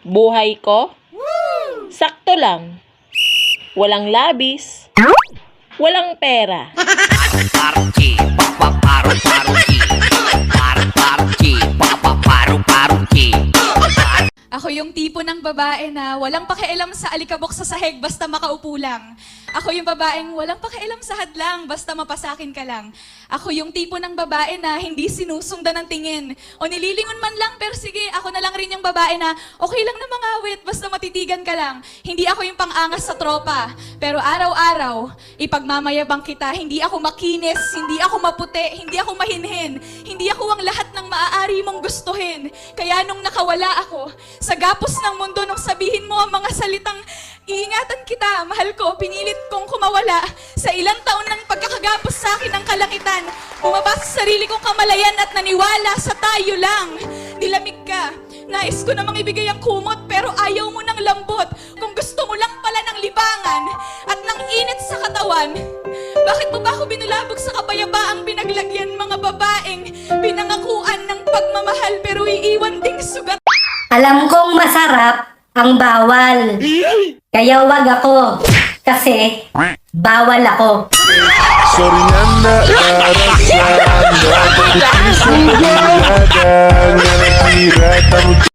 Buhay ko? Sakto lang. Walang labis. Walang pera. Ako yung tipo ng babae na walang pakialam sa alikabok sa sahig basta makaupo lang. Ako yung babaeng walang pakialam sa hadlang basta mapasakin ka lang. Ako yung tipo ng babae na hindi sinusundan ng tingin. O nililingon man lang, pero sige, ako na lang rin yung babae na okay lang na mangawit basta matitigan ka lang. Hindi ako yung pangangas sa tropa. Pero araw-araw, ipagmamayabang kita, hindi ako makinis, hindi ako maputi, hindi ako mahinhin, hindi ako ang lahat ng maaari mong gustuhin. Kaya nung nakawala ako, sa gapos ng mundo nung sabihin mo ang mga salitang iingatan kita, mahal ko, pinilit kong kumawala. Sa ilang taon ng pagkakagapos sa akin ng kalangitan, bumaba sa sarili kong kamalayan at naniwala sa tayo lang. Nilamig ka, nais ko namang ibigay ang kumot pero ayaw mo ng lambot. Kung gusto mo lang pala ng libangan at ng init sa katawan, bakit mo ba ako binulabog sa kapayabaang pinaglagyan mga babaeng pinangakuan ng pagmamahal pero iiwan ding sugat? Alam kong masarap ang bawal. Kaya wag ako. Kasi bawal ako. Sorry na naarasan. Dapat puso ko